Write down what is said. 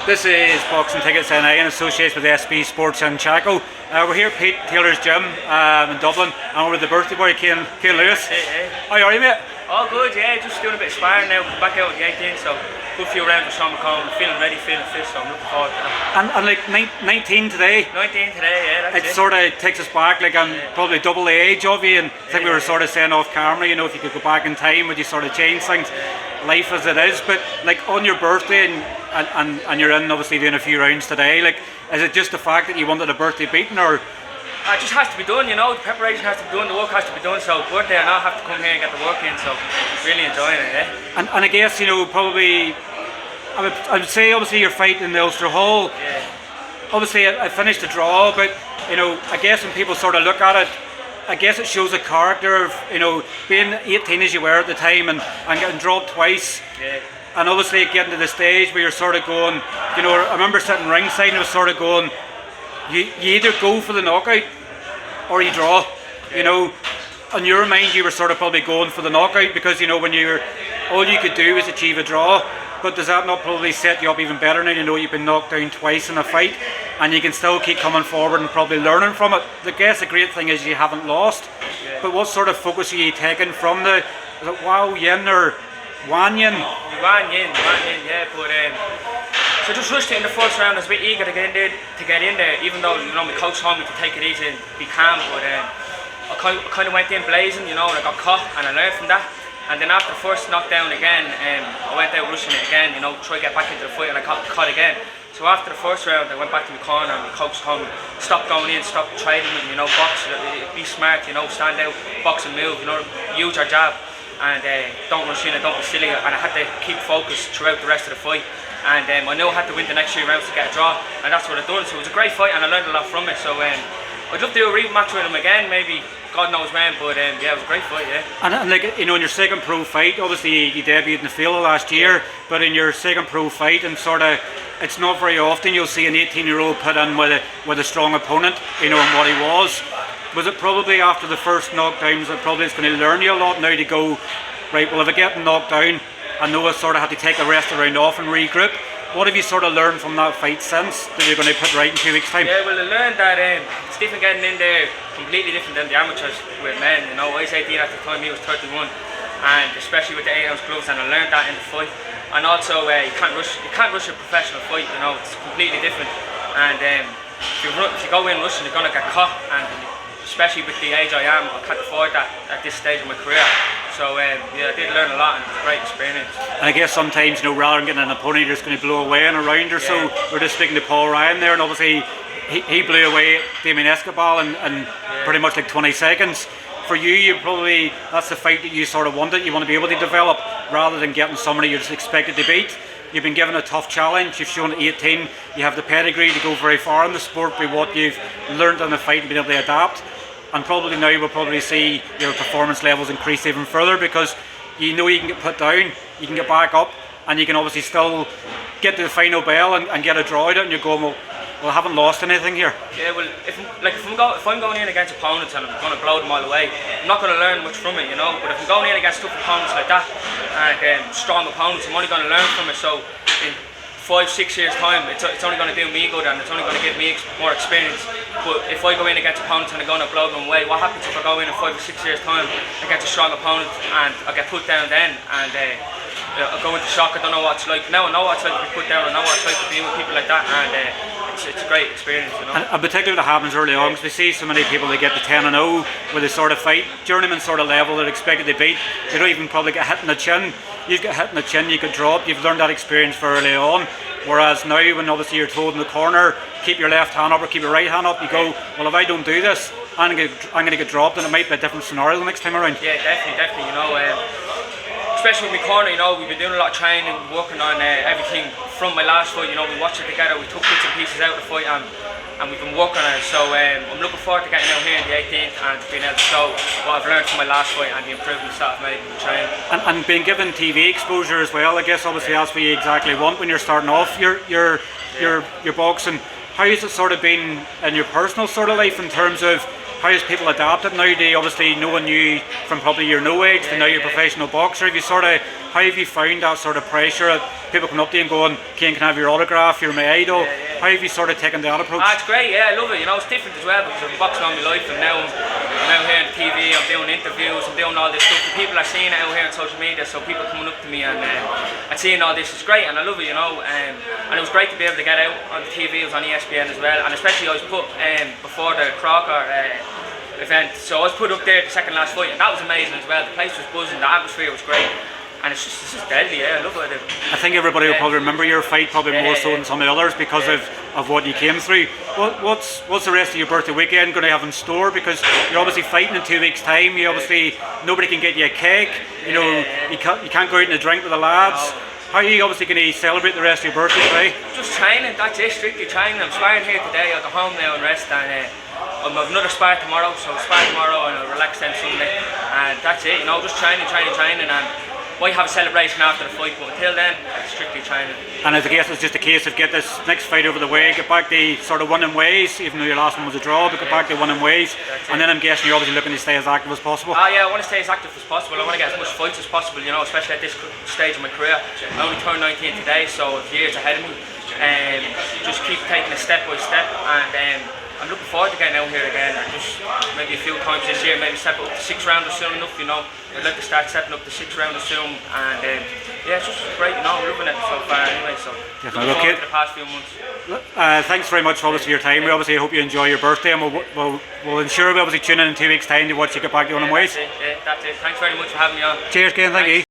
This is Boxing Tickets NA in association with SB Sports Chaco. We're here at Pete Taylor's gym in Dublin, and we're with the birthday boy, Cain Lewis. Hey. How are you, mate? All good, yeah, just doing a bit of sparring now, back out on the 18th, so good few rounds with Sean McComb, feeling ready, feeling fit, so I'm looking forward to that. And like 19 today? 19 today, yeah, that's it. It sort of takes us back, like I'm probably double the age of you, and I think we were sort of saying off camera, you know, if you could go back in time, would you sort of change things? Life as it is, but like on your birthday and you're in obviously doing a few rounds today, like is it just the fact that you wanted a birthday beating, or? It just has to be done, you know, the preparation has to be done, the work has to be done, so birthday and I have to come here and get the work in, so really enjoying it, yeah. And I guess, you know, probably, I would say obviously your fight in the Ulster Hall, obviously I finished a draw, but, you know, I guess when people sort of look at it, I guess it shows a character of, you know, being 18 as you were at the time and getting dropped twice. Yeah. And obviously getting to the stage where you're sort of going, you know, I remember sitting ringside and I was sort of going, you either go for the knockout or you draw. You know, on your mind you were sort of probably going for the knockout because, you know, when all you could do was achieve a draw. But does that not probably set you up even better now? You know, you've been knocked down twice in a fight and you can still keep coming forward and probably learning from it. I guess the great thing is you haven't lost. But what sort of focus are you taking from is it Juan Yin or Juan Yin? Juan Yin, yeah, but so just rushed it in the first round. I was a bit eager to get in there, even though, you know, my coach told me to take it easy and be calm, but I kind of went in blazing, you know, and I got caught and I learned from that. And then after the first knockdown again, I went out rushing it again, you know, try to get back into the fight, and I got caught again. So after the first round, I went back to my corner and my coach told me, stop going in, stop trading with me, you know, box, be smart, you know, stand out, box and move, you know, use your jab, and don't rush in and don't be silly. And I had to keep focused throughout the rest of the fight. And I knew I had to win the next few rounds to get a draw, and that's what I done. So it was a great fight and I learned a lot from it. So I'd love to do a rematch with him again, maybe. God knows when, but yeah, it was a great fight, yeah. And like, you know, in your second pro fight, obviously you debuted in the field last year, but in your second pro fight, and sort of, it's not very often you'll see an 18-year-old put in with a strong opponent, you know, and what he was. Was it probably after the first knockdowns that probably it's going to learn you a lot now to go, right, well if I get knocked down, I know I sort of had to take the rest of the round off and regroup. What have you sort of learned from that fight since that you're going to put right in 2 weeks' time? Yeah, well I learned that it's different getting in there, completely different than the amateurs with men. You know, I was 18 at the time, he was 31, and especially with the 8-ounce gloves, and I learned that in the fight. And also you can't rush a professional fight, you know, it's completely different. And if you go in rushing, you're going to get caught, and especially with the age I am, I can't afford that at this stage of my career. So yeah, I did learn a lot, and it was a great experience. And I guess sometimes, you know, rather than getting an opponent you're just going to blow away in a round or so, we're just speaking to Paul Ryan there, and obviously he blew away Damien Escobar in pretty much like 20 seconds. For you probably, that's the fight that you sort of wanted, you want to be able to develop, rather than getting somebody you're just expected to beat. You've been given a tough challenge, you've shown at 18, you have the pedigree to go very far in the sport by what you've learned in the fight and been able to adapt. And probably now we'll probably see your performance levels increase even further, because you know you can get put down, you can get back up, and you can obviously still get to the final bell and get a draw out, and you're going, well, I haven't lost anything here. Yeah, well, if I'm going in against opponents and I'm going to blow them all away, I'm not going to learn much from it, you know. But if I'm going in against tough opponents like that, and strong opponents, I'm only going to learn from it. So in 5-6 years time, it's only going to do me good, and it's only going to give me more experience. But if I go in against opponents and I'm going to blow them away, what happens if I go in 5 or 6 years time against a strong opponent and I get put down then, and I go into shock, I don't know what it's like. Now I know what it's like to be put down, I know what it's like to be with people like that, and it's a great experience, you know. And particularly what happens early on, because we see so many people that get to 10-0 with a sort of fight, journeyman sort of level, they're expected to beat. They don't even probably get hit in the chin. You've got hit in the chin, you could drop, you've learned that experience for early on. Whereas now, when obviously you're told in the corner, keep your left hand up or keep your right hand up, you go, well, if I don't do this, I'm going to get dropped, and it might be a different scenario the next time around. Yeah, definitely, you know. Especially with my corner, you know, we've been doing a lot of training, working on everything from my last fight. You know, we watched it together, we took bits and pieces out of the fight, and we've been working on it. So I'm looking forward to getting out here on the 18th and being able to show what I've learned from my last fight and the improvements that I've made in the training. And being given TV exposure as well, I guess obviously that's what you exactly want when you're starting off your boxing. How has it sort of been in your personal sort of life in terms of how has people adapted nowadays? Obviously, knowing you from probably your no age to now you're a professional boxer. Have you how have you found that sort of pressure of people coming up to you and going, Cain, can I have your autograph? You're my idol. How have you taken that approach? It's great, I love it. It's different as well because I've been boxing all my life, and now I'm out here on TV, I'm doing interviews, I'm doing all this stuff. The people are seeing it out here on social media, so people coming up to me and seeing all this is great, and I love it, and it was great to be able to get out on the TV. It was on ESPN as well, and especially I was put before the Crocker event, so I was put up there the second last fight, and that was amazing as well. The place was buzzing, the atmosphere was great. And it's just deadly, I love it. I think everybody will probably remember your fight probably more so than some of the others because of what you came through. What's the rest of your birthday weekend going to have in store? Because you're obviously fighting in 2 weeks' time. You obviously, nobody can get you a cake. You can't go out and drink with the lads. No. How are you obviously going to celebrate the rest of your birthday today? Just training, that's it, strictly training. I'm sparring here today, I'll go home now and rest, and I'll have another spar tomorrow, so I'll spar tomorrow and I'll relax then Sunday. And that's it, just training, and might have a celebration after the fight, but until then, it's strictly training. And I guess it's just a case of get this next fight over the way, get back to winning ways, even though your last one was a draw, but get back to winning ways. And then I'm guessing you're obviously looking to stay as active as possible. I want to stay as active as possible. I want to get as much fights as possible, especially at this stage of my career. I only turned 19 today, so it's years ahead of me. Just keep taking it step by step, and I'm looking forward to getting out here again, and just maybe a few times this year, maybe step up to 6 rounders soon enough, I'd like to start stepping up to 6 rounders soon, and it's just great, I'm loving it so far anyway, so looking forward to the past few months. Thanks very much for your time. We obviously hope you enjoy your birthday, and we'll ensure we obviously tune in 2 weeks' time to watch you get back to winning ways. That's it. Thanks very much for having me on. Cheers, Cain, thank you.